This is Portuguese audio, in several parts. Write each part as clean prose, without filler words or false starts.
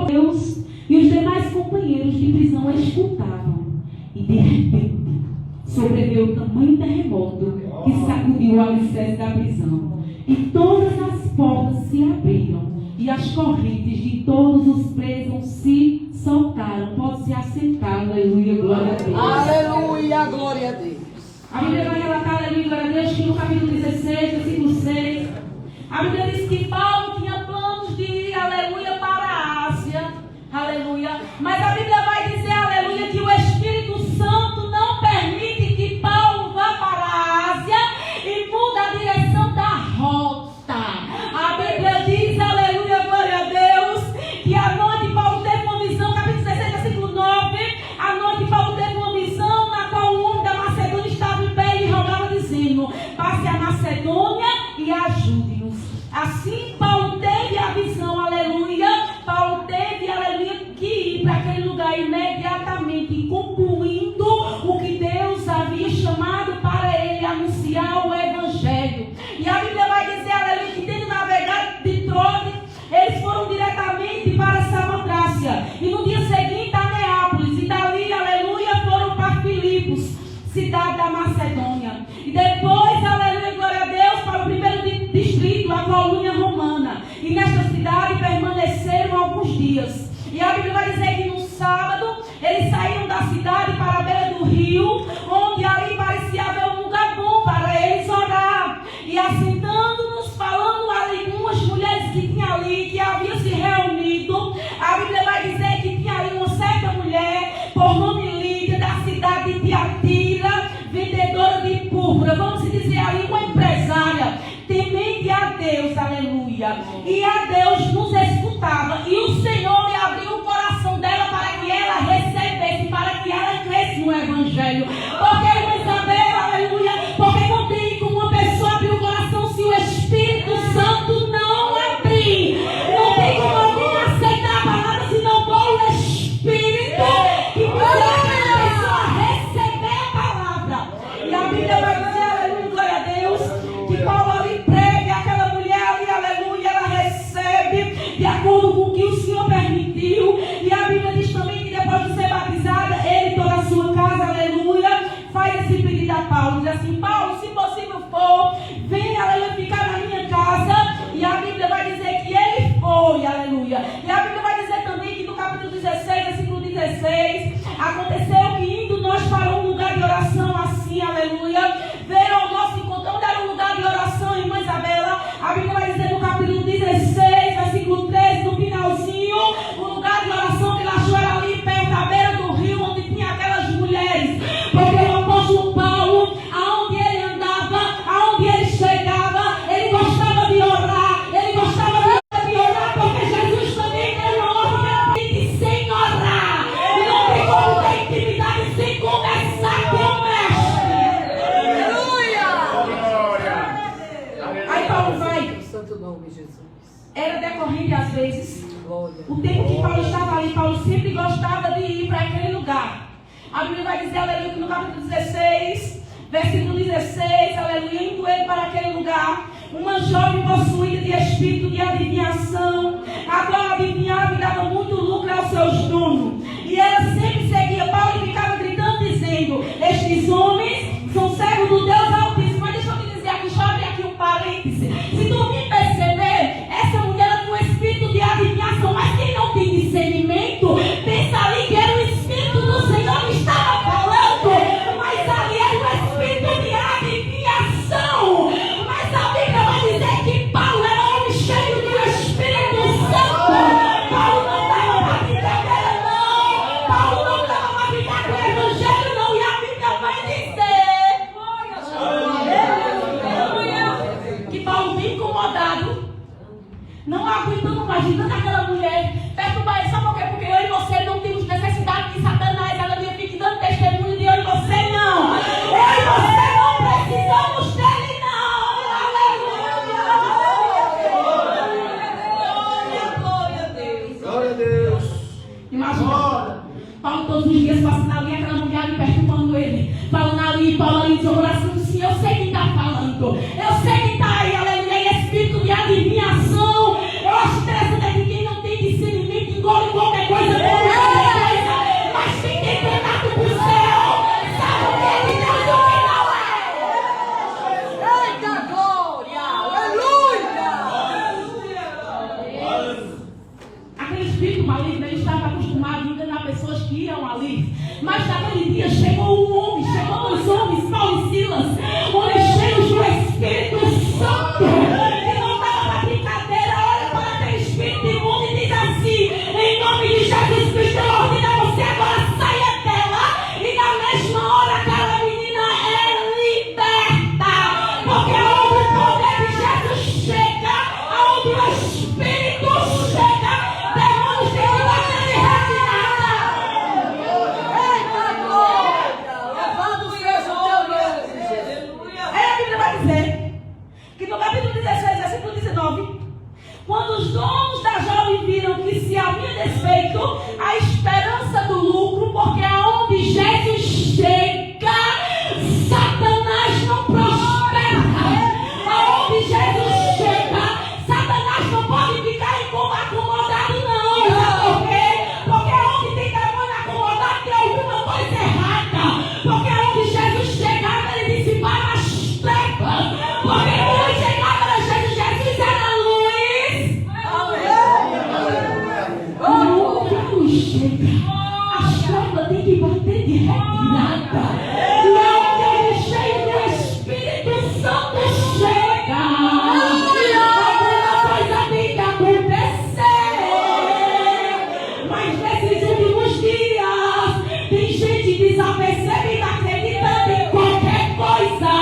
Deus e os demais companheiros de prisão escutavam. E de repente sobreveio tamanho terremoto que sacudiu o alicerce da prisão. E todas as portas se abriram e as correntes de todos os presos se soltaram. Pode se assentar, aleluia, glória a Deus. Aleluia, glória a Deus. A Bíblia vai relatar, aleluia, glória a Deus, que no capítulo 16, versículo 6, a Bíblia diz que Paulo tinha planos de ir, aleluia, para a Ásia, aleluia. Mas a Bíblia vai dizer, aleluia, que o Espírito Santo não permite que Paulo vá para a Ásia e muda a direção da rota. A Bíblia diz, aleluia, glória a Deus, que à noite Paulo teve uma visão, capítulo 16, versículo 9, à noite Paulo teve uma visão na qual o homem da Macedônia estava em pé e rogava dizendo: passe a Macedônia e ajude-nos. Assim Paulo teve a visão, aleluia, Paulo teve, aleluia, que ir para aquele lugar imediatamente, concluindo o que Deus havia chamado para ele anunciar o Evangelho. E a Bíblia vai dizer, aleluia, que tendo navegado de Troade, eles foram diretamente para Samotrácia. E no dia seguinte a Neápolis. E dali, aleluia, foram para Filipos, cidade da Macedônia. E depois, aleluia, glória a Deus, para o primeiro distrito, a colônia romana. E nesta cidade permaneceram alguns dias. E a Bíblia vai dizer que no sábado, eles saíram da cidade para a beira do rio, onde ali parecia haver um lugar bom para eles orar. E assentando-nos, falando ali com umas mulheres que tinha ali, que haviam se reunido, a Bíblia vai dizer que tinha ali uma certa mulher, por nome Lídia, da cidade de Tiatira, vendedora de púrpura, vamos dizer ali, uma empresária, temente a Deus, aleluia. E a Deus nos escutava, e o Senhor lhe abriu o coração dela para que ela recebesse, para que ela cresça no Evangelho. Porque, irmã Isabel, aleluia, porque não tem como uma pessoa abrir o coração se o Espírito Santo não abrir. Não tem como alguém aceitar a palavra se não for o Espírito que precisa a pessoa receber a palavra. E a Bíblia vai dizer, aleluia, glória a Deus, que Paulo ali prega, aquela mulher ali, aleluia, ela recebe de acordo com o que o Senhor permitiu. E a Bíblia diz também que depois de ser batizada, ele e toda a sua casa, aleluia, faz esse pedido a Paulo. Diz assim: Paulo, se possível for, venha, aleluia, ficar na minha casa. E a Bíblia vai dizer que ele foi, aleluia. E a Bíblia vai dizer também que no capítulo 16, versículo 16, aconteceu que indo nós para um lugar de oração assim, aleluia, veio ao nosso encontro. Onde era um lugar de oração, irmã Isabela? A Bíblia vai dizer no capítulo 16, versículo 13, no finalzinho, o lugar de oração que ele achou era ali perto da beira do rio, onde tinha aquelas mulheres. Porque o apóstolo Paulo, aonde ele andava, aonde ele chegava, ele gostava de orar, porque Jesus também deu uma ordem sem orar. Não tem como ter intimidade sem conversar com o mestre. Aleluia! Aí Paulo vai. Santo nome, Jesus. Era decorrente às vezes. O tempo que Paulo estava ali, Paulo sempre gostava de ir para aquele lugar. A Bíblia vai dizer, aleluia, que no capítulo 16, versículo 16, aleluia, indo ele para aquele lugar, uma jovem possuída de espírito de adivinhação, a qual adivinhava e dava muito lucro aos seus donos. E ela sempre seguia Paulo e ficava gritando, dizendo: estes homens são servos do Deus Altíssimo. Mas deixa eu te dizer aqui, deixa eu abrir aqui um parêntese. Se tu me perceber, essa mulher tem um espírito de adivinhação, mas quem não tem discernimento, pensa ali que era o Espírito do Senhor que estava falando, mas ali era o espírito de adivinhação. Mas a Bíblia vai dizer que Paulo era um homem cheio do Espírito Santo. Paulo não estava para brincadeira, não. Paulo não estava para brincar com o Evangelho, não. E a Bíblia vai dizer que Paulo, bem incomodado, não aguentando mais, gritando aquela mulher, perturba ele. Sabe por quê? Porque eu e você não temos necessidade de Satanás. Ela me fica dando testemunho de eu e você não. Eu e você não precisamos dele, não. Aleluia. Glória a Deus. Glória a Deus. Imagina, Paulo todos os dias passando ali, aquela mulher ali perturbando ele. Paulo ali, de oração, assim, eu sei quem está falando. Eu sei quem está aí, aleluia. Espírito de adivinhação. Eu acho interessante que quem não tem discernimento engole igual aquele espírito maligno, ele estava acostumado a enganar pessoas que iam ali. Mas naquele dia chegou um homem, chegou dois homens, Paulo e Silas, homens cheios do Espírito Santo, que não dava para brincadeira. Olha para aquele espírito imundo e diz assim: em nome de Jesus Cristo, eu ordeno a você agora, saia dela. E na mesma hora aquela menina é liberta. Porque aonde o poder de Jesus chega, aonde o Espírito chega, demônios têm que bater e retirada. Eita glória! Louvado seja o teu nome, Jesus. Aí a Bíblia vai dizer que no capítulo 16, versículo 19, quando os donos da jovem viram que se havia desfeito a esperança do lucro, porque aonde Jesus chega, Satanás não prospera. Aonde Jesus chega, Satanás não pode ficar acomodado, não. Sabe por quê? Porque aonde tem demônio acomodado, tem alguma coisa errada. Porque aonde Jesus chegava, ele dissipava as trevas. Porque quando chegava Jesus era luz. Quando a luz chega, as trevas têm que bater de retirada. E aonde ele cheio do Espírito Santo chega, alguma coisa tem que acontecer. Mas nesses últimos dias, tem gente desapercebida acreditando em qualquer coisa.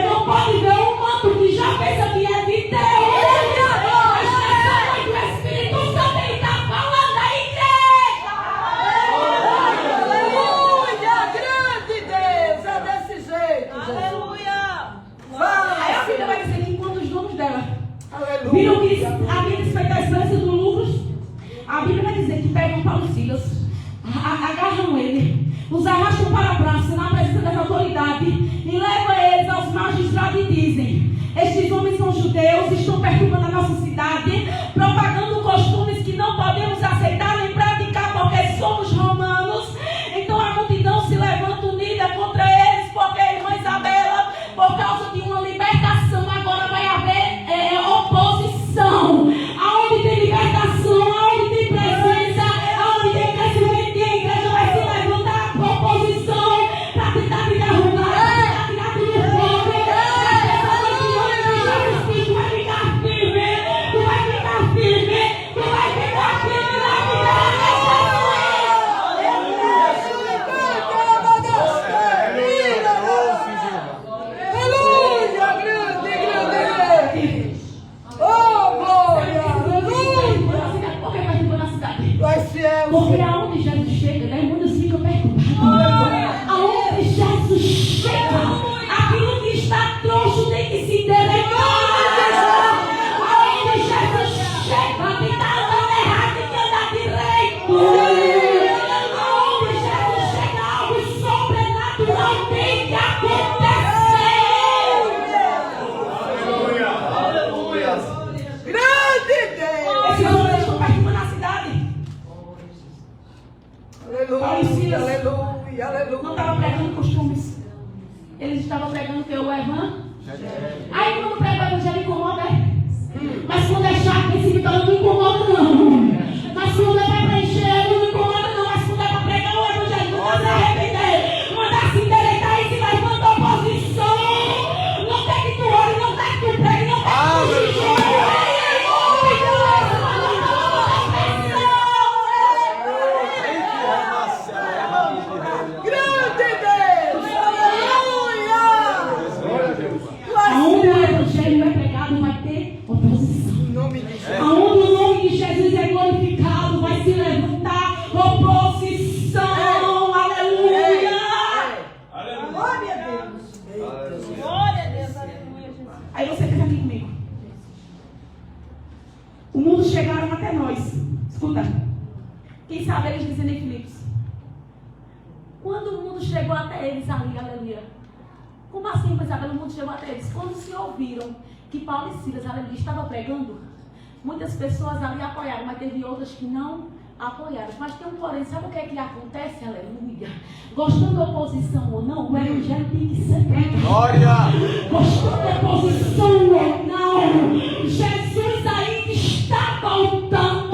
Não pode ver um manto que já pensa que é de Deus. Mas nessa noite o Espírito Santo está falando à igreja. Aleluia! Grande Deus! É desse jeito, Jesus. Aí a Bíblia vai dizer que quando os donos dela Aleluia! viram que havia desfeito a esperança dos lucros, a Bíblia vai dizer que pegam Paulo e Silas, agarram ele, os arrastam para a praça na presença das autoridades e levam eles aos magistrados e dizem: estes homens são judeus, estão perturbando a nossa cidade, propagando costumes que não podemos aceitar nem praticar porque somos romanos. Então a multidão se levanta unida contra eles, porque a irmã Isabela, por causa de uma libertação, agora vai haver oposição. Aonde tem libertação, aonde tem presença, aonde tem crescimento, e a igreja vai se levantar a oposição para tentar me derrubar, para tirar tudo fora. Essa noite, Cristo vai ficar firme, tu vai ficar firme, tu vai ficar firme na vida dessa Aleluia! Grande! Oh, glória! Aleluia! Por que vai ficando na cidade? Vai ser Porque aonde Jesus chega, demônios ficam perturbados. Aonde Jesus chega, aquilo que está troncho tem que se delegar. Aonde Jesus chega, quem está andando errado tem que andar direito. Aonde Jesus chega, algo sobrenatural tem que acontecer. grande Deus! Esses homens estão perturbando a cidade. Aleluia! Aleluia! Aleluia! Não estavam pregando costumes. Eles estavam pregando o que? O evangelho. Aí quando prega o evangelho incomoda, mas quando é chato, esse vitória não incomoda não. Mas quando é para preencher, não incomoda não. Mas quando é para pregar o evangelho, não se arrepender, mandar se endireitar e se levanta a oposição. Não quer que tu ore, não quer que tu pregue, não quer que tu jejuie. Grande Deus! Aleluia! Aonde o evangelho é pregado, vai ter oposição. Em nome de Jesus. Aonde o nome de Jesus é glorificado, vai se levantar oposição. Aleluia! Glória a Deus! Glória a Deus, aleluia, Jesus. Aí você fica aqui comigo. O mundo chegaram até nós. Escuta. Quem sabe eles dizem em Filipos. Quando o mundo chegou até eles ali, aleluia. Como assim, Isabel, o mundo chegou até eles? Quando se ouviram que Paulo e Silas, aleluia, estavam pregando, muitas pessoas ali apoiaram, mas teve outras que não apoiaram. Mas tem um porém, sabe o que é que acontece, aleluia? Gostando da oposição ou não, o evangelho tem que ser pregado. Glória! Gostando da oposição ou não, Jesus ainda está voltando.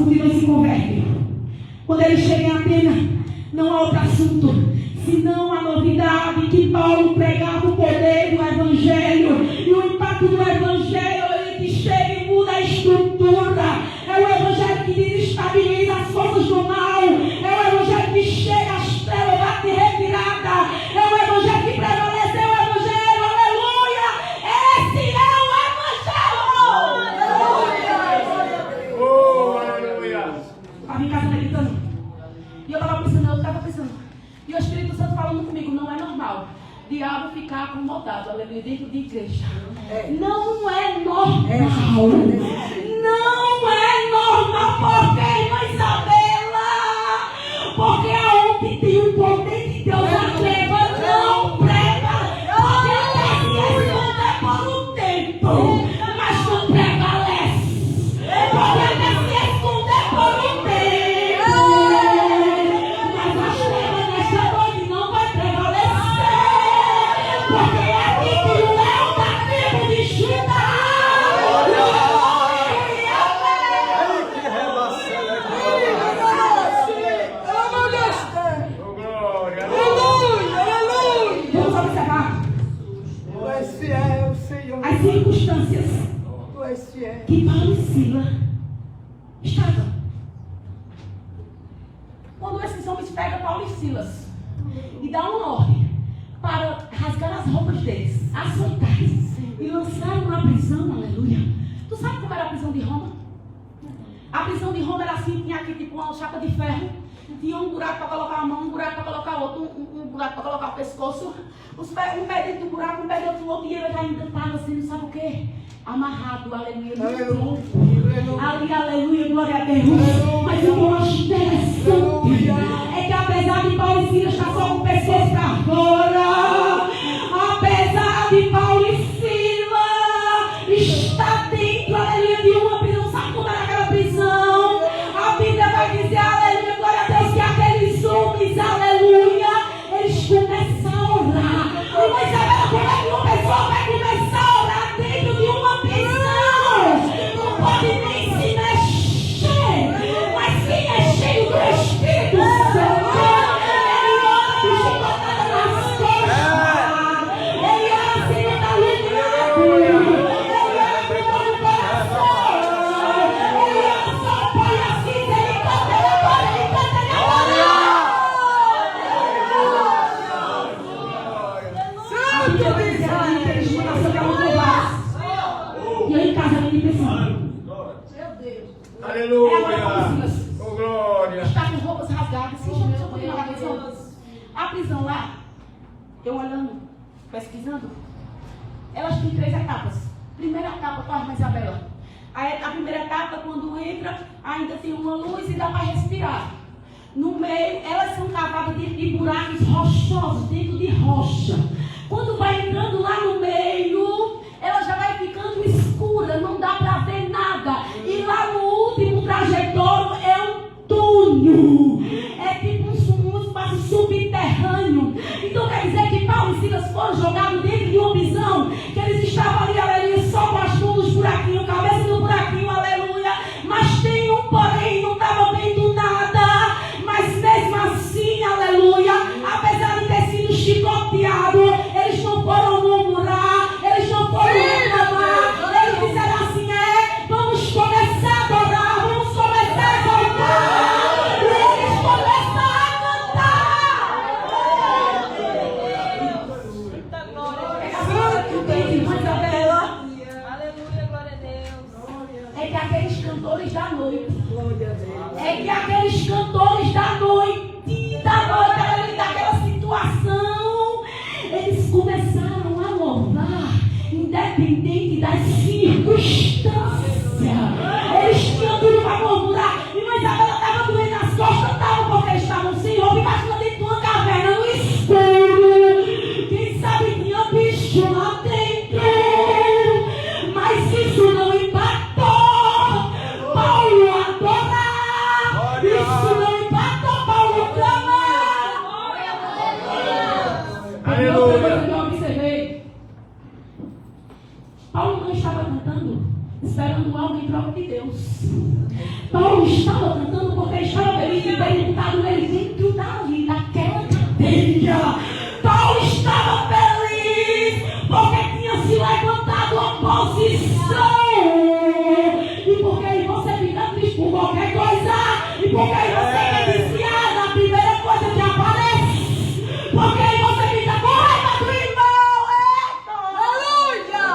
multidões se convertem. Quando ele chega em Atenas, não há outro assunto senão a novidade que Paulo pregava o poder do Evangelho. E o impacto do Evangelho, ele que chega e muda a estrutura. É o Evangelho que desestabiliza as forças do mal. É o Evangelho que chega às trevas, bate revirada. É o Evangelho que prevalece. É o Evangelho, aleluia! Esse é o Evangelho! Oh, aleluia! Estava em casa meditando. E eu estava pensando. E o Espírito Santo falando comigo, não é normal. Diabo ficar acomodado, aleluia, dentro de igreja. Não é normal. Não é normal. Por que, irmã Isabela? Porque aonde tem o poder de Deus, a treva não prega. Porque até se esconde por um tempo, mas não prevalece. Porque até se esconde por um tempo, mas as trevas nesta noite não vai prevalecer. Porque é aqui que o leão da tribo de Judá. Oh, glória! Vamos observar Tu és fiel, Senhor. as circunstâncias Tu és fiel. que Paulo e Silas estavam. Quando esses homens pegam Paulo e Silas e dão uma ordem para rasgar as roupas deles, açoitar e lançaram na prisão, aleluia. Tu sabe como era a prisão de Roma? A prisão de Roma era assim, tinha aqui tipo uma chapa de ferro, tinha um buraco para colocar a mão, um buraco para colocar o outro, um buraco para colocar o pescoço, um pé dentro do buraco, um pé dentro do outro, e ele ainda estava sendo, sabe o quê? Amarrado, aleluia, no tronco. Ali, aleluia, glória a Deus. Mas o que eu acho interessante é que apesar de Paulo e Silas estar só com o pescoço para fora, apesar de Paulo e Silas estar dentro, aleluia, de uma prisão, sabe como era aquela prisão? A Bíblia vai dizer, aleluia, glória a Deus, que aqueles homens, aleluia, eles começam a orar. E mas Isabela, como é que uma pessoa vai começar a orar dentro de uma prisão? Não pode nem se mexer. Mas quem é cheio do Espírito Santo, ele ora com chicotada nas costas. Ele ora sem estar iluminado. Ele ora com todo o coração. Ele ora só põe assim, ele canta, ele adora, ele canta, ele adora. Santo de E eu em casa me pensando. Aleluia! Oh, glória! Está com roupas rasgadas. Deixa eu continuar a prisão. A prisão lá, eu olhando, pesquisando, elas têm 3 etapas. Primeira etapa, com a irmã Isabela. A primeira etapa, quando entra, ainda tem uma luz e dá para respirar. No meio, elas são cavadas dentro de buracos rochosos, dentro de rocha. Quando vai entrando lá no meio, ela já vai ficando escura, não dá para ver nada. E lá no último trajetório é um túnel. É tipo um espaço subterrâneo. Então quer dizer que Paulo e Silas foram jogados dentro de uma prisão, que eles estavam ali, aleluia, só com as mãos nos buraquinhos, cabeça no buraquinho, aleluia. Mas tem um porém, não estava vendo nada. Mas mesmo assim, aleluia, apesar de ter sido chicoteado, eles não foram murmurar, eles não foram reclamar. Eles disseram assim, vamos começar a adorar, vamos começar a cantar. E eles começaram a cantar. Aleluia, glória a Deus. É que aqueles cantores da noite, aleluia, daquela situação, eles começaram a louvar, independente das circunstâncias. Eles tinham tudo para murmurar. E mas Isabela estava doendo nas costas, estava porque eles estavam sem roupa, imaginando dentro de uma caverna no escuro. Quem sabe tinha bicho lá dentro. Mas isso não impactou Paulo adorar. Isso não impactou Paulo clamar. Aleluia! Eu observei. Paulo não estava cantando esperando algo em troca de Deus. Paulo estava cantando porque estava feliz de ter lutado ele dentro dali, daquela cadeia. Paulo estava feliz porque tinha se levantado a oposição. E porque aí você fica triste por qualquer coisa. E porque aí você quer desviar da primeira coisa que aparece. Porque aí você fica com raiva do irmão. Aleluia!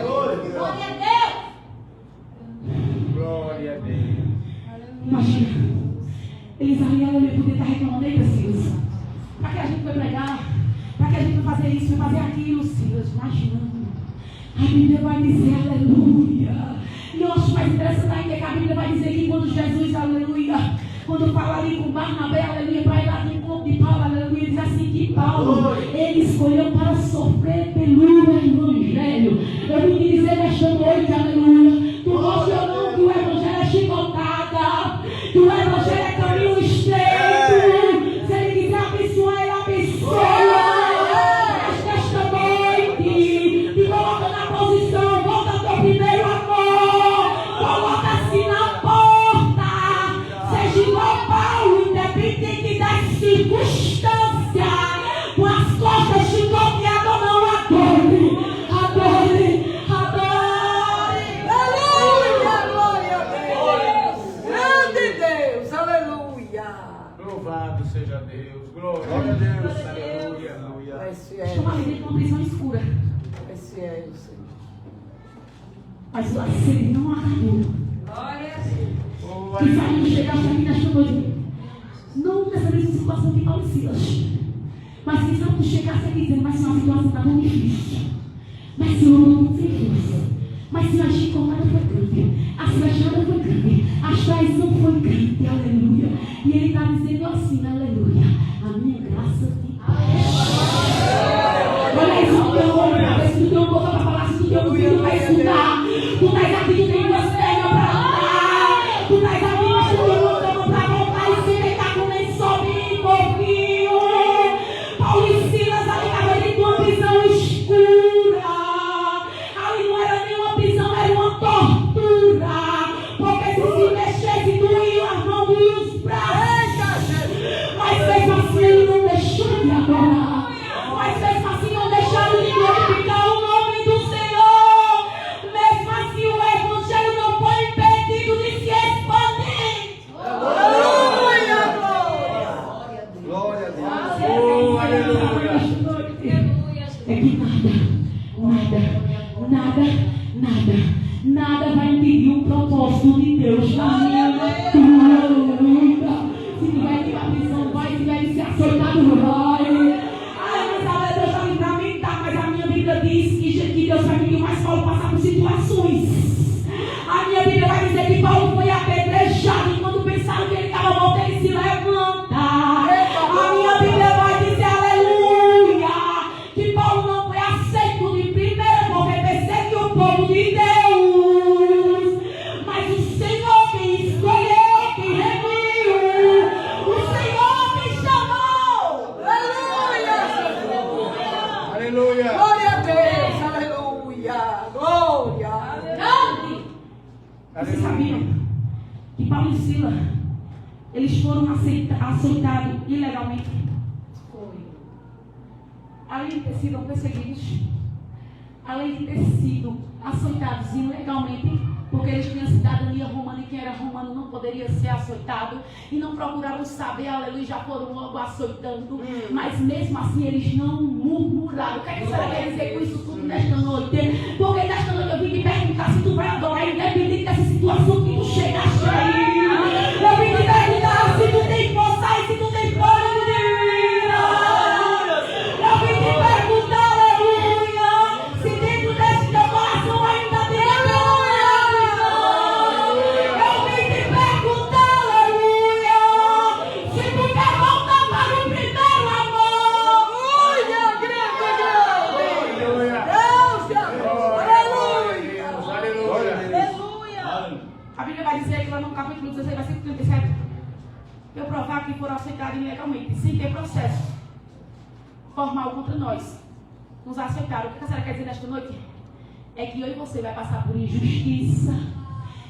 Glória a Deus! Glória a Deus. Imagina. Eles ali, aleluia, poder estar reclamando aí, Silas. Para que a gente foi pregar? Para que a gente foi fazer isso, foi fazer aquilo, Silas? Imaginando. A Bíblia vai dizer, aleluia. E eu acho mais interessante ainda que a Bíblia vai dizer que quando Jesus, aleluia, quando fala ali com Barnabé, aleluia, para ir lá no encontro de Paulo, aleluia, diz assim que Paulo, ele escolheu para sofrer pelo Evangelho. Eu vim te dizer nesta noite, aleluia, tu gosta ou não que o Evangelho é chicotada, que o Evangelho é caminho estreito. Se ele quiser abençoar, ele abençoa. Mas nesta noite, te coloca na posição, volta ao teu primeiro amor, coloca-se na porta, seja igual Paulo, independente das circunstâncias, com as costas chicoteadas ou não, adore, adore, adore. Aleluia, glória a Deus. Grande Deus, aleluia. Louvado seja Deus. Glória a Deus. Aleluia. Aleluia. És Chama fiel, de uma prisão escura, és fiel, Senhor. mas o laceiro não acabou. Oh, Que vai aleluia. chegar aqui nesta noite. Não nessa mesma situação que Paulo e Silas. Mas quem sabe tu chegasse aqui dizendo, mas a situação está tão difícil. Mas eu não sei força. Mas se a chicotada foi grande, a flechada foi grande, a traição foi grande, aleluia. E ele está dizendo assim, aleluia. A minha graça te olha isso no teu olho, para ver se tu tem uma boca para falar, se tu tem um ouvido para escutar. Tu estás aqui, tu tem duas pernas para andar. Tu estás aqui, mas tu tem uma cama para voltar e se deitar com nem sobre um pouquinho. Paulo e Silas ali estavam dentro de uma prisão escura. Ali não era nem uma prisão, era uma tortura. Porque se mexesse, doía as mãos, doía os braços. Mas mesmo assim ele não deixou de adorar. Mas mesmo assim não deixaram de glorificar o nome do Senhor. Mesmo assim o Evangelho não foi impedido de se expandir. Aleluia, glória. Glória a Deus. Oh, aleluia. É que nada vai impedir o propósito de Deus na minha vida. Aleluia. Se tiver que ir para a prisão, vai. Se tiver que ser açoitado, vai. Ai, mas Deus está livramento, mas a minha Bíblia diz que Deus vai pedir mais Paulo passar por situações. A minha Bíblia vai dizer que Paulo foi apedrejado e quando pensaram que ele estava morto, ele se levanta. A minha Bíblia vai dizer, aleluia, que Paulo não foi aceito de primeira porque perseguiu o povo de Deus. Mas o Senhor quem escolheu, quem remiu, o Senhor quem chamou. Aleluia. Aleluia. Glória a Deus, aleluia. Glória. Grande. Vocês sabiam que Paulo e Silas, eles foram açoitados ilegalmente? Além de ter sido perseguidos, além de ter sido açoitados ilegalmente, porque eles tinham cidadania romana e quem era romano não poderia ser açoitado, e não procuraram saber, aleluia, já foram logo açoitando, mas mesmo assim eles não murmuraram. O que é que você quer dizer com isso tudo nesta noite? Porque nesta noite eu vim te perguntar se tu vai adorar, independente dessa situação que tu chegaste aí. Eu vim te perguntar se tu tem força e se tu tem fôlego de vida. Eu vim te perguntar, aleluia, se dentro desse teu coração ainda tem aleluia. Eu vim te perguntar, aleluia, se tu quer voltar para o primeiro amor. Aleluia, grande. Aleluia. Deus te abençoe. Aleluia. Aleluia. Aleluia. A Bíblia vai dizer que lá no capítulo 16, versículo 37, eu provar que foram aceitados ilegalmente, sem ter processo formal contra nós. Nos aceitaram. O que a senhora quer dizer nesta noite? é que eu e você vai passar por injustiça.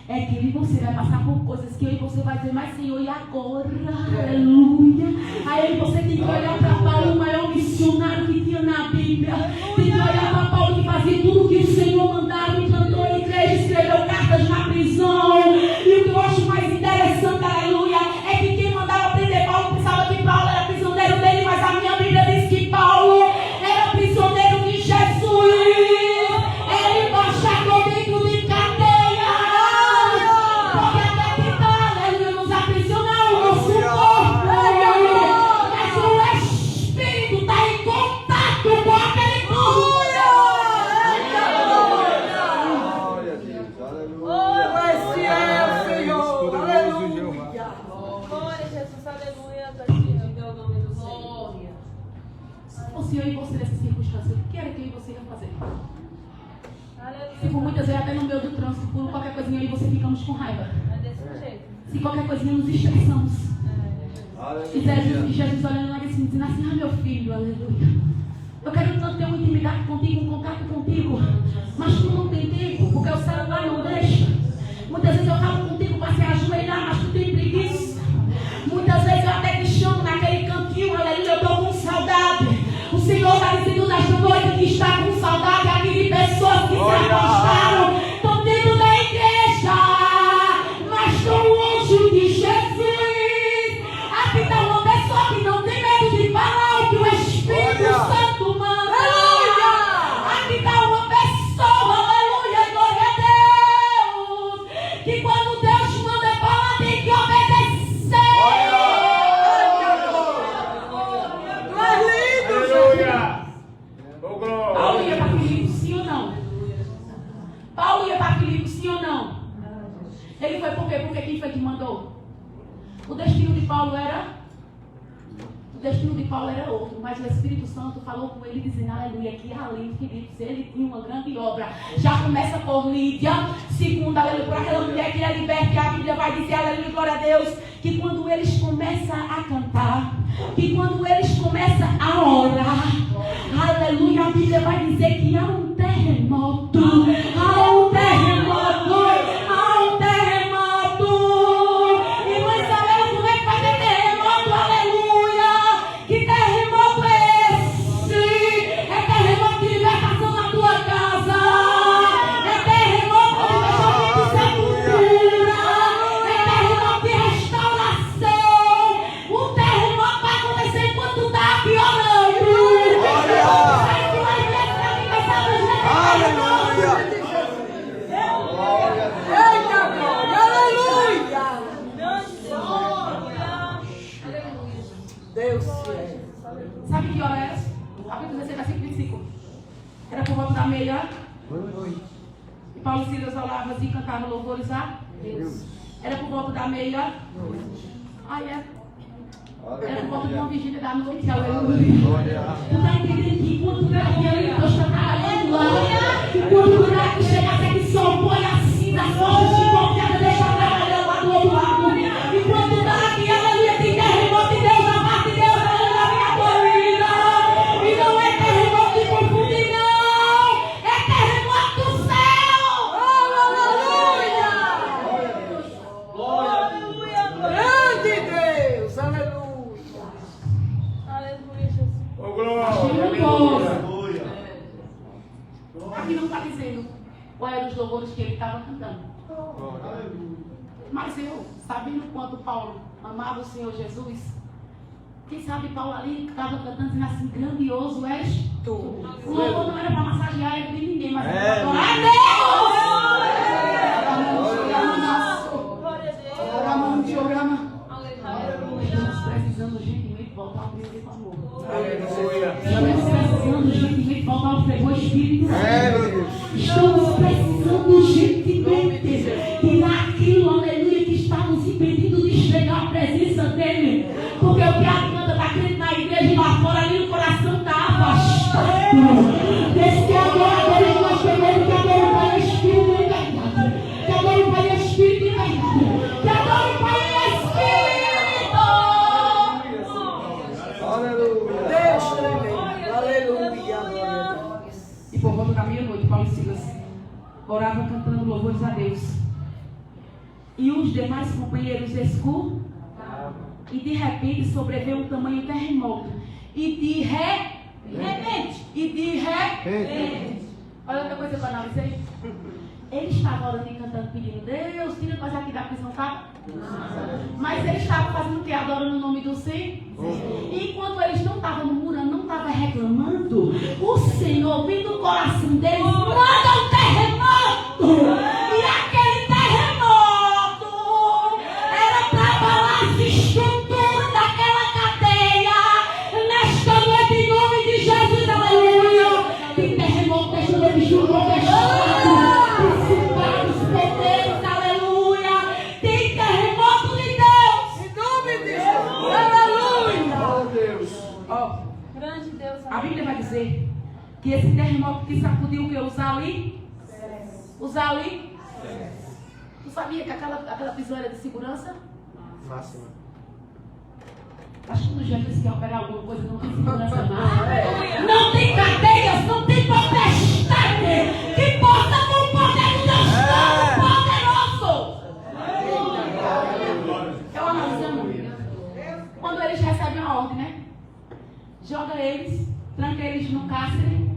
É que eu e você vai passar por coisas que eu e você vai dizer, mas Senhor, e agora? Aleluia. Aí você tem que olhar para Paulo, o maior missionário que tinha na Bíblia. Tem que olhar para Paulo que fazia tudo que o Senhor mandava, implantou a igreja, escreveu cartas na prisão. E o que eu acho mais interessante, aleluia, é que quem mandava prender Paulo pensava que Paulo era prisioneiro dele, mas a minha Bíblia diz que Paulo era prisioneiro de Jesus. Ele baixava dentro de cadeia. Porque acreditar, aleluia, nos aprisionar o nosso corpo. Mas o Espírito está em contato com aquele corpo. Esse é o Senhor. Aleluia. Glória a Jesus, aleluia. Glória ao nome do Senhor. O Senhor e você nessa circunstância, o que era que eu e você ia fazer? Aleluia. Se por muitas vezes até no meio do trânsito, por qualquer coisinha eu e você ficamos com raiva. É desse jeito. Se qualquer coisinha nos estressamos. E Jesus olhando lá assim, dizendo assim, ah meu filho, aleluia. Eu quero tanto ter uma intimidade contigo, um contato contigo. Mas tu não tem tempo, porque o celular não deixa. Muitas vezes eu falo contigo para se ajoelhar, mas tu tem preguiça. Muitas vezes eu até te chamo naquele cantinho, aleluia, eu estou com saudade. O Senhor está dizendo nesta noite que está com saudade aqui de pessoas que se afastaram. Estão dentro da igreja, mas estão longe de Jesus. Aqui está uma pessoa que não tem medo de falar o que o Espírito Santo manda. Aqui está uma pessoa, aleluia, glória a Deus, que quando Deus manda falar tem que obedecer. Aleluia. Oh, glória. Paulo ia para Filipos, sim ou não? Paulo ia para Filipos, sim ou não? Ele foi por quê? Porque quem foi que mandou? O destino de Paulo era outro, mas o Espírito Santo falou com ele dizendo, aleluia, que ali em Filipos ele tinha uma grande obra. Já começa por Lídia, segunda, aleluia, por aquela mulher que é liberta, a Bíblia vai dizer, aleluia, glória a Deus, que quando eles começam a cantar, que quando eles começam a orar, aleluia, a Bíblia vai dizer que há um terremoto, há um terremoto, há um terremoto. E nós sabemos como é que vai ter terremoto, aleluia. Que terremoto é esse? É terremoto de libertação na tua casa, é terremoto de fechamento de sepultura, é terremoto de restauração. O terremoto vai acontecer enquanto tu está aqui orando. Sai que vai ver essa Aleluia. Eita, glória. Aleluia. Deus é. Sabe que hora era? Capítulo 16, versículo 25. Era por volta da meia. E Paulo e Silas oravam e cantavam louvores a Deus. Era por volta da meia. Era por volta de uma vigília da noite. Aleluia. Tu está entendendo que enquanto tu está aqui, Deus está trabalhando lá. Enquanto tu está aqui, chegasse aqui, só põe assim nas costas de qualquer, deixa trabalhando lá do outro lado. Enquanto tu está aqui, aleluia, tem terremoto de Deus na parte de Deus, aleluia, na minha tua vida. E não é terremoto de confundir, não. É terremoto do céu. Aleluia. Grande Deus. Aleluia. Aleluia, Jesus. Oh, glória. Aqui não está dizendo qual eram os louvores que ele estava cantando. Mas eu, sabendo quanto Paulo amava o Senhor Jesus, quem sabe Paulo ali estava cantando dizendo assim, grandioso és tu. O louvor não era para massagear ele de ninguém, mas era para adorar a Deus. Glória a Deus. Estamos precisando urgentemente voltar ao primeiro amor. Aleluia. Estamos precisando urgentemente voltar ao fervor espírito. É, meu Deus. Estamos precisando urgentemente tirar aquilo, aleluia, que está nos impedindo de chegar à presença dele. Porque o que adianta estar crente na igreja e lá fora, ali no coração está afastado. Desde que agora a Deus nós queremos que adore o Pai Espírito e verdade. Que adore o Pai Espírito e verdade. Que adore o Pai Espírito. Aleluia. Deus tremendo. Aleluia. E por volta da meia-noite, Paulo e Silas orava cantando louvores a Deus. E os demais companheiros escutavam. E de repente sobreveio um tamanho terremoto. E de repente. Olha outra coisa para nós aí. Ele estava orando e cantando, pedindo: Deus, tira nós aqui da prisão, tá? Mas ele estava fazendo o que? Adorando o nome do Senhor. E enquanto eles não estavam murmurando, não estavam reclamando, o Senhor, vindo do coração deles, manda um terremoto. E aquele terremoto era para abalar as estruturas daquela cadeia. Nesta noite, em nome de Jesus, aleluia. Tem terremoto, deixa eu ver, chuva fechado. Principados, poderes, aleluia. Tem terremoto de Deus. Em nome de Jesus. Aleluia. Deus. Ó, Grande Deus. a Bíblia vai dizer que esse terremoto que sacudiu o que? Os ali? Os ali? Tu sabia que aquela prisão era de segurança? Máxima. Acho que no dia que quer operar alguma coisa, não tem segurança mais. Não tem cadeias, não tem potestade que possa com o poder do Deus Todo-Poderoso. Eu analisando. Quando eles recebem a ordem, né? Joga eles, tranca eles no cárcere,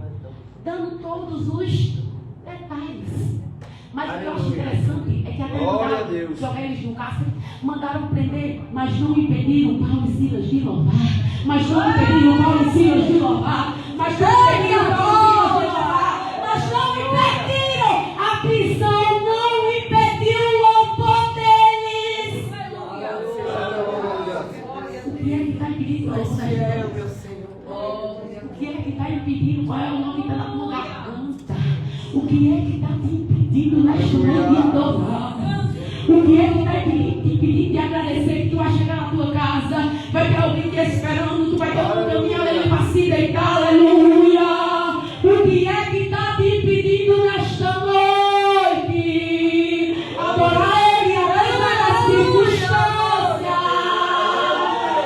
dando todos os detalhes. Mas o que eu acho interessante é que até mandaram jogar eles no cárcere, mandaram prender, mas não impediram Paulo e Silas de louvar. Mas não impediram Paulo e Silas de louvar. Mas não impediram Paulo e Silas de louvar. Mas não impediram. A prisão não impediu o louvor deles. O que é que está impedindo isso, né? O que é que está impedindo? Qual é o nome que está na tua garganta? O que é que está te impedindo nesta noite de adorar? O que é que está te impedindo de agradecer que tu vai chegar na tua casa? Vai ter alguém te esperando, tu vai ter um caminho, aleluia, para se deitar, aleluia. O que é que está te impedindo nesta noite? Adorar Ele, aleluia, nas circunstâncias.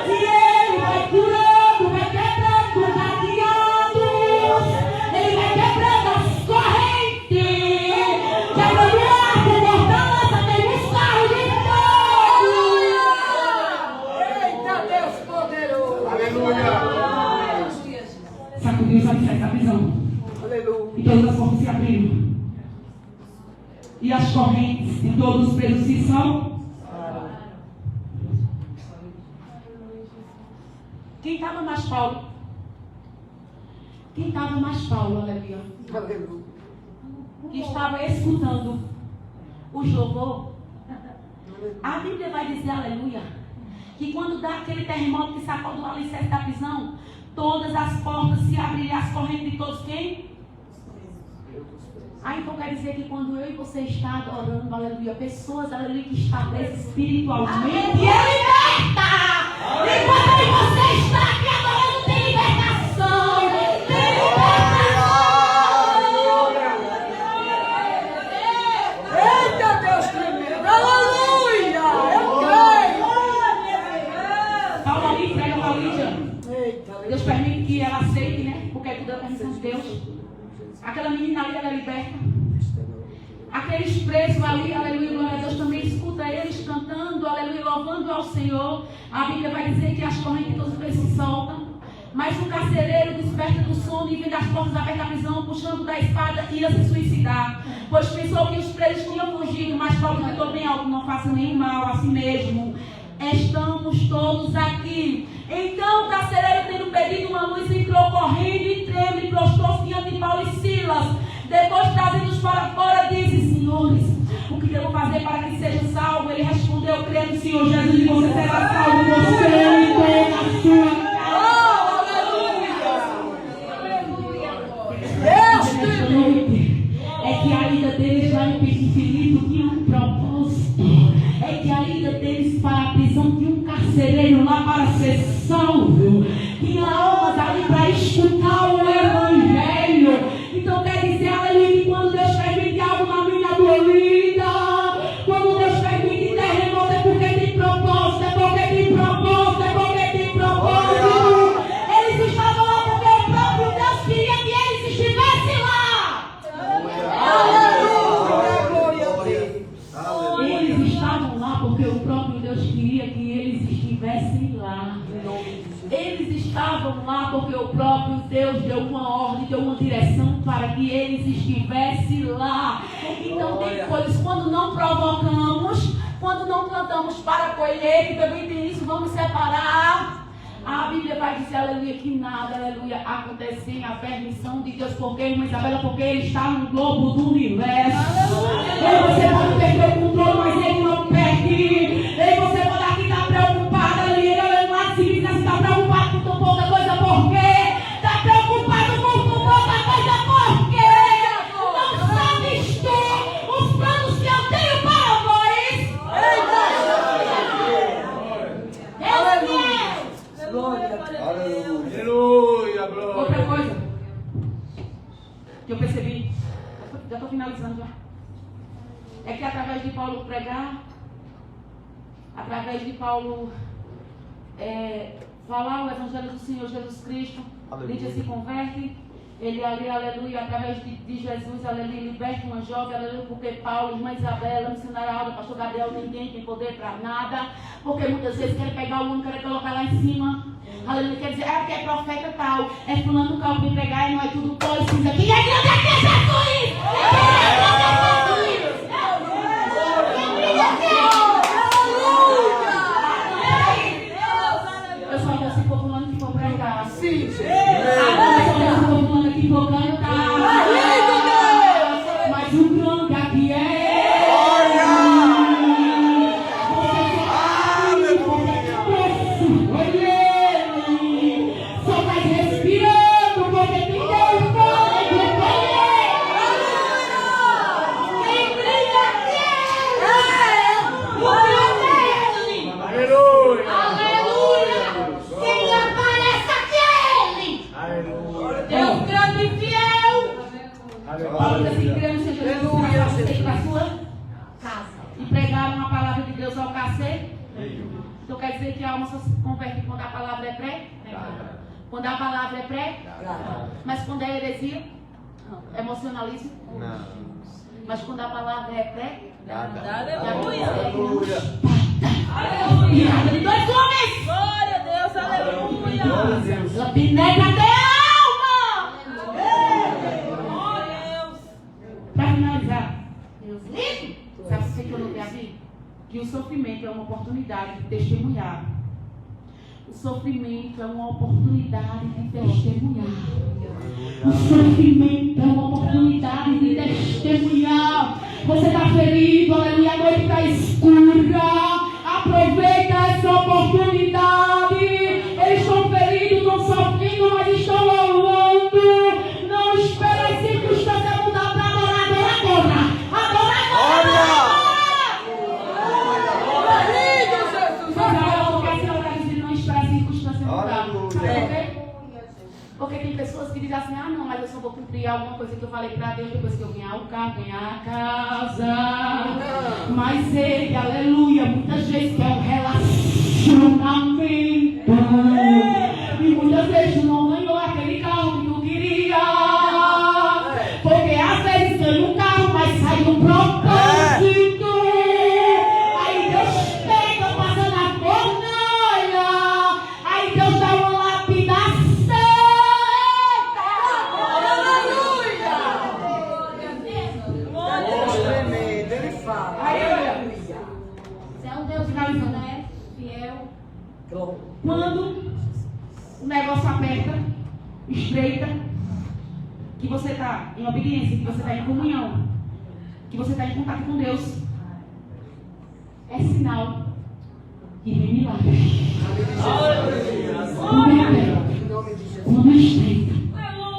E Ele vai curando, vai quebrando cadeados. Ele vai quebrando as correntes. Quebrando o arco, fortaleza, tem um carro de fogo. Eita, Deus poderoso. Aleluia. Sacudiu os alicerces da prisão. Aleluia. E todas as portas se abriram. E as correntes de todos os presos se são. Quem estava mais Paulo? Quem estava mais Paulo, aleluia? Aleluia. Que estava escutando os louvor. A Bíblia vai dizer, aleluia, que quando dá aquele terremoto que sacode o alicerce da prisão, todas as portas se abrem e as correntes de todos quem? Então quer dizer que quando eu e você está adorando, aleluia, pessoas, aleluia, que estão presas espiritualmente, e é liberta! Enquanto eu e você está aqui adorando, tem libertação! Tem libertação! Eita, Deus tremendo. Aleluia. Eu creio. Paulo ali entrega para Lídia. Eita, Deus permite que ela aceite, né? Porque é tudo a permissão de Deus. Aquela menina ali, ela é liberta. Aqueles presos ali, aleluia, glória a Deus, também escuta eles cantando, aleluia, louvando ao Senhor. A Bíblia vai dizer que as correntes de todos os presos se soltam. Mas o carcereiro desperta do sono e vem das portas abertas da prisão, puxando da espada, ia se suicidar. Pois pensou que os presos tinham fugido, mas Paulo gritou bem alto: não faça nenhum mal a si mesmo. Estamos todos aqui. Então o carcereiro, tendo pedido uma luz, entrou correndo e tremendo e prostrou-se diante de Paulo e Silas. Depois, trazendo-os para fora, disse: senhores, o que devo fazer para que seja salvo? Ele respondeu: creia no Senhor Jesus e você será salvo, você e toda a sua casa. Nesta noite é que a ida deles lá em Filipe tinha um propósito. É que a ida deles para a prisão tinha um carcereiro lá para ser salvo. Tinha almas ali para escutar o Evangelho. Então quer dizer, aleluia, que quando Deus permite algo na minha vida, quando Deus permite terremoto, é porque tem propósito, é porque tem propósito, é porque tem propósito. Eles estavam lá porque o próprio Deus queria que eles estivessem lá. Aleluia. lá porque o próprio Deus deu uma ordem, deu uma direção para que eles estivessem lá. Então tem coisas, quando não provocamos, quando não plantamos para colher, que também tem isso, vamos separar. A Bíblia vai dizer, aleluia, que nada, aleluia, acontece sem a permissão de Deus. Porque, irmã Isabela, porque Ele está no globo do universo. Você pode perder o controle, mas Ele não perde. Você pode aqui estar preocupado, aleluia, aleluia, se está preocupado com tão pouca coisa, por quê? Está preocupado com tão pouca coisa, por quê? Não sabes tu os planos que eu tenho para vós? Aleluia, glória. Outra coisa que eu percebi, já estou finalizando já, é que através de Paulo pregar, através de Paulo falar o Evangelho do Senhor Jesus Cristo, Lídia se converte, ele ali, aleluia, através de Jesus, aleluia, liberta uma jovem, aleluia, porque Paulo, irmã Isabela, missionária Alda, pastor Gabriel, ninguém tem poder para nada, porque muitas vezes querem pegar o mundo, querem colocar lá em cima. Aleluia, quer dizer, porque é profeta tal, é fulano tal, vem pregar e não é tudo pó e cinza. Quem é grande aqui é Jesus! Eu só vou se for fulano que for pregar. Sim, eu só vou se for fulano que for cantar. Mas o grande aqui é ao cacete. Então quer dizer que a alma só se converte quando a palavra é pré-pregada. Quando a palavra é pré-pregada. Mas quando é heresia, emocionalismo, não. Mas quando a palavra é pré-pregada, aleluia. Aleluia. De dois homens. Glória a Deus, aleluia. Ela penetra até a alma. Glória a Deus. Para finalizar, Deus livre. Sabe o que eu não tenho a ver? Que o sofrimento é uma oportunidade de testemunhar. O sofrimento é uma oportunidade de testemunhar. O sofrimento é uma oportunidade de testemunhar. Você está ferido, aleluia, a noite está escura. Aproveita essa oportunidade. Eles estão feridos, não sofrendo, mas estão louvando. Não espere as circunstâncias mudar para adorar. Adora. Porque tem pessoas que dizem assim, não, mas eu só vou cumprir alguma coisa que eu falei para Deus depois que eu ganhar o carro, ganhar a casa. Mas Ele, aleluia, muitas vezes quer um relacionamento. E muitas vezes tu não ganhou aquele carro que tu queria. Porque às vezes ganha um carro, mas sai do propósito. Aí Deus pega, passa na fornalha. Aí Deus dá uma lapidação. Quando o negócio aperta, estreita, que você está em obediência, que você está em comunhão, que você está em contato com Deus, é sinal que vem milagre. Quando aperta, quando estreita,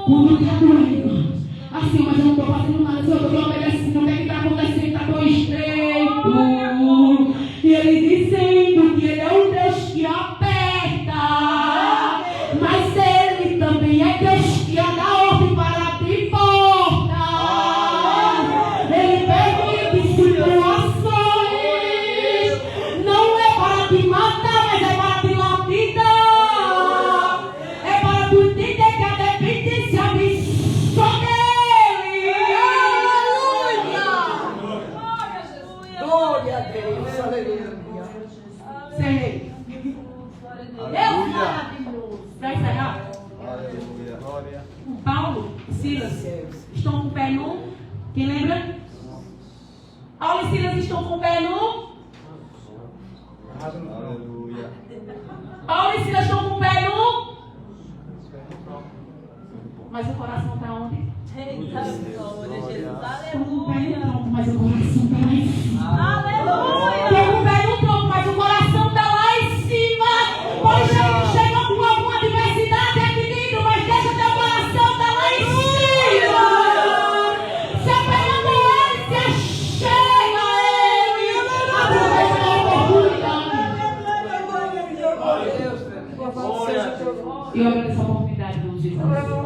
quando está doendo, assim, mas eu não estou fazendo nada, eu estou obedecendo, o que está acontecendo? Está tão estreito. E ele dizendo que ele é um Deus que aperta, mas ele também é Deus que dá ordem para abrir porta. Ele permite situações, não é para te matar, mas é para te lapidar. É para tu entender que a dependência vem só dele. Silas estão com o pé nu. Quem lembra? Paulo e Silas estão com o pé nu. Aleluia. Paulo e Silas estão com o pé nu. Mas o coração está onde? Eita, glória, Jesus. Estão com o pé no Aleluia. tronco, mas o coração está lá em cima. Aleluia. Estão com o pé no tronco, mas o coração está lá em cima. Pode chegar com alguma adversidade, é menino, mas deixa teu coração estar lá em cima. Se apegando a ele, se achega a ele. Aproveita a oportunidade. Deus, louvado seja o teu nome. E eu agradeço a oportunidade, Deus, de Deus.